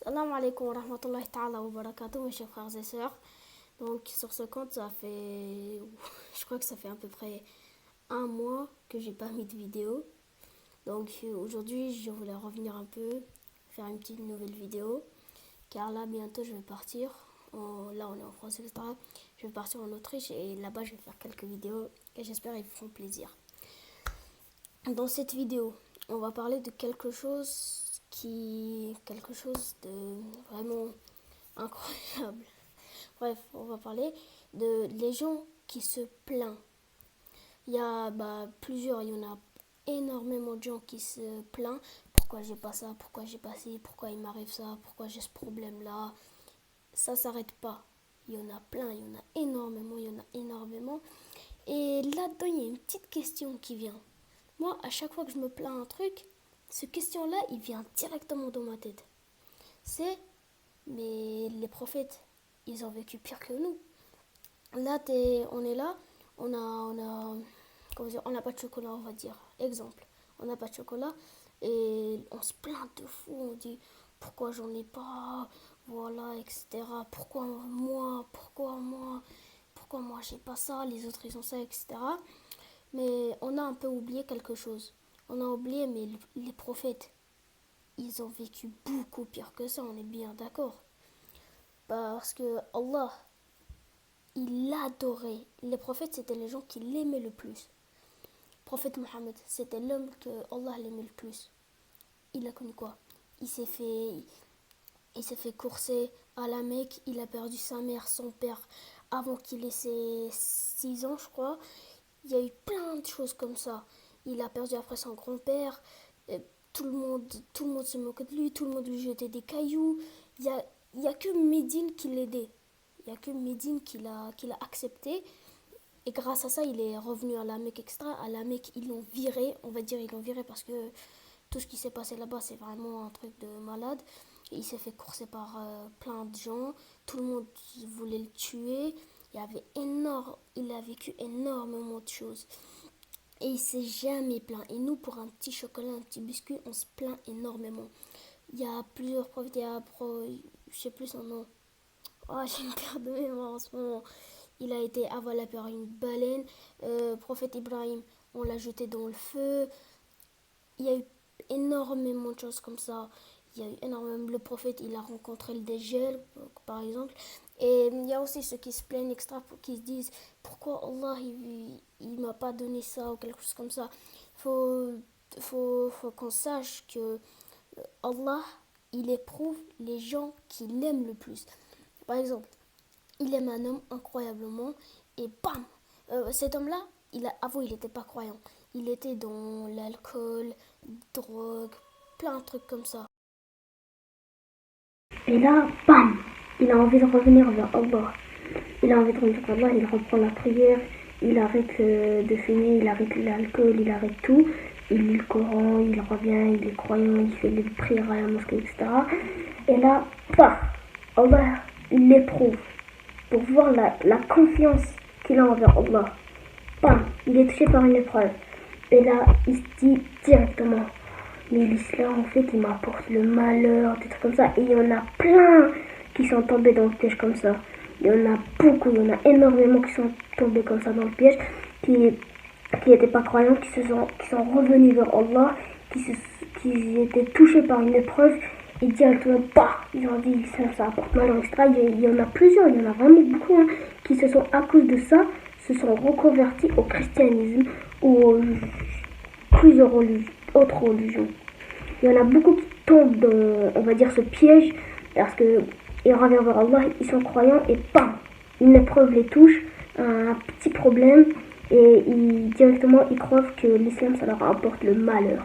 Salam alaikum wa rahmatullahi ta'ala wa barakatuh, mes chers frères et sœurs. Donc, sur ce compte, je crois que ça fait à peu près un mois que j'ai pas mis de vidéo. Donc, aujourd'hui, je voulais revenir un peu, faire une petite nouvelle vidéo. Car là, bientôt, je vais partir. Là, on est en France, etc. Je vais partir en Autriche et là-bas, je vais faire quelques vidéos et j'espère qu'ils vous feront plaisir. Dans cette vidéo, on va parler de quelque chose de vraiment incroyable. Bref, on va parler de les gens qui se plaignent. Il y a il y en a énormément de gens qui se plaignent. Pourquoi j'ai pas ça, pourquoi j'ai pas ci, pourquoi il m'arrive ça, pourquoi j'ai ce problème-là. Ça s'arrête pas. Il y en a plein, il y en a énormément, il y en a énormément. Et là-dedans, il y a une petite question qui vient. Moi, à chaque fois que je me plains un truc, ce question-là, il vient directement dans ma tête. C'est, mais les prophètes, ils ont vécu pire que nous. Là, on est là, on n'a pas de chocolat, on va dire. Exemple, on n'a pas de chocolat et on se plaint de fou, on dit pourquoi j'en ai pas, voilà, etc. Pourquoi moi j'ai pas ça, les autres ils ont ça, etc. Mais on a un peu oublié quelque chose. On a oublié, mais les prophètes, ils ont vécu beaucoup pire que ça, on est bien d'accord. Parce que Allah, il adorait. Les prophètes, c'était les gens qui l'aimaient le plus. Le prophète Mohammed, c'était l'homme que Allah l'aimait le plus. Il a connu quoi? Il s'est fait, il s'est fait courser à la Mecque. Il a perdu sa mère, son père, avant qu'il ait ses 6 ans, je crois. Il y a eu plein de choses comme ça. Il a perdu après son grand-père. Euh, tout le monde se moquait de lui. Tout le monde lui jetait des cailloux. Il y a que Médine qui l'aidait. Il n'y a que Médine qui l'a accepté. Et grâce à ça, il est revenu à la Mecque extra. À la Mecque, ils l'ont viré. On va dire ils l'ont viré parce que tout ce qui s'est passé là-bas, c'est vraiment un truc de malade. Et il s'est fait courser par plein de gens. Tout le monde voulait le tuer. Il a vécu énormément de choses. Et il s'est jamais plaint. Et nous, pour un petit chocolat, un petit biscuit, on se plaint énormément. Il y a plusieurs prophètes. Je sais plus son nom. Oh, j'ai une perte de mémoire en ce moment. Il a été avalé par une baleine. Prophète Ibrahim, on l'a jeté dans le feu. Il y a eu énormément de choses comme ça. Il y a eu énormément. Le prophète, il a rencontré le dégel, par exemple. Et il y a aussi ceux qui se plaignent extra, qui se disent pourquoi Allah, il m'a pas donné ça ou quelque chose comme ça. Faut, faut qu'on sache que Allah, il éprouve les gens qui l'aiment le plus. Par exemple, il aime un homme incroyablement et bam, cet homme-là, avant il n'était pas croyant. Il était dans l'alcool, drogue, plein de trucs comme ça. Et là, bam, il a envie de revenir vers Allah. Il a envie de revenir vers Allah, il reprend la prière, il arrête de fumer, il arrête l'alcool, il arrête tout. Il lit le Coran, il revient, il est croyant, il fait les prières à la mosquée, etc. Et là, paf, Allah, il l'éprouve pour voir la confiance qu'il a envers Allah. Bam, il est touché par une épreuve. Et là, il se dit directement, mais l'islam, en fait, il m'apporte le malheur, des trucs comme ça. Et il y en a plein qui sont tombés dans le piège comme ça. Il y en a beaucoup, il y en a énormément qui sont tombés comme ça dans le piège, qui n'étaient pas croyants, qui sont revenus vers Allah, qui étaient touchés par une épreuve et directement, bah, ils ont dit ça apporte malheur, etc. Il y en a plusieurs, il y en a vraiment beaucoup qui se sont, à cause de ça, se sont reconvertis au christianisme ou aux plusieurs autres religions. Il y en a beaucoup qui tombent dans, on va dire, ce piège parce que ils reviennent vers Allah, ils sont croyants et bam, une épreuve les touche, un petit problème et directement ils croient que l'islam ça leur apporte le malheur.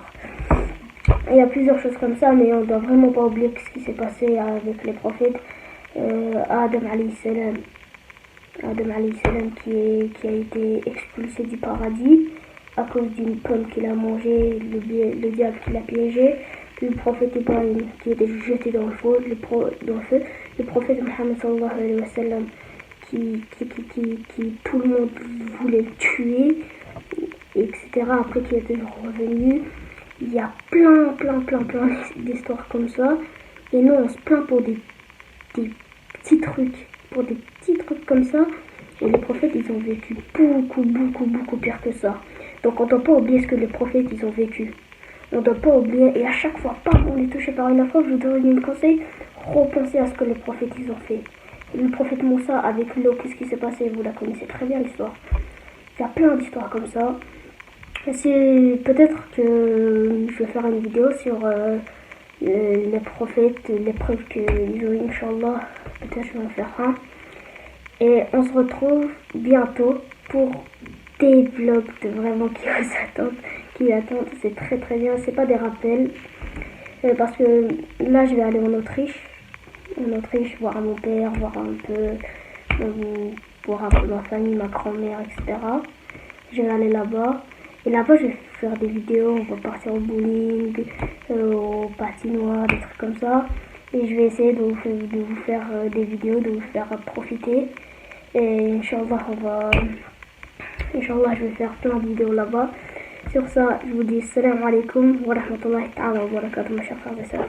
Il y a plusieurs choses comme ça, mais on ne doit vraiment pas oublier ce qui s'est passé avec les prophètes. Adam alayhi salam, qui a été expulsé du paradis à cause d'une pomme qu'il a mangée, le diable qui l'a piégé. Le prophète Ibrahim qui était jeté dans le feu, le prophète Mohammed sallallahu alayhi wa sallam qui tout le monde voulait le tuer, etc. Après qu'il était revenu. Il y a plein d'histoires comme ça. Et nous, on se plaint pour des petits trucs, pour des petits trucs comme ça. Et les prophètes, ils ont vécu beaucoup pire que ça. Donc on ne doit pas oublier ce que les prophètes, ils ont vécu. On ne doit pas oublier, et à chaque fois, bam, on est touché par une affreux, je vous donne un conseil, repensez à ce que les prophètes, ils ont fait. Le prophète Moussa, avec l'eau, qu'est-ce qui s'est passé? Vous la connaissez très bien, l'histoire. Il y a plein d'histoires comme ça. C'est peut-être que je vais faire une vidéo sur les prophètes, l'épreuve qu'ils ont eu, Inch'Allah. Peut-être je vais en faire un. Et on se retrouve bientôt pour des vlogs de vraiment qui vous attendent. Qui attendent, c'est très bien. C'est pas des rappels. Parce que là, je vais aller en Autriche. En Autriche, voir mon père, voir un peu ma famille, ma grand-mère, etc. Je vais aller là-bas. Et là-bas, je vais faire des vidéos. On va partir au bowling, au patinoire, des trucs comme ça. Et je vais essayer de vous faire des vidéos, de vous faire profiter. Et Inch'Allah, Inch'Allah, je vais faire plein de vidéos là-bas. Sur ça, je vous dis salam alaikum wa rahmatullahi ta'ala wa barakatuh, mes chers frères et sœurs.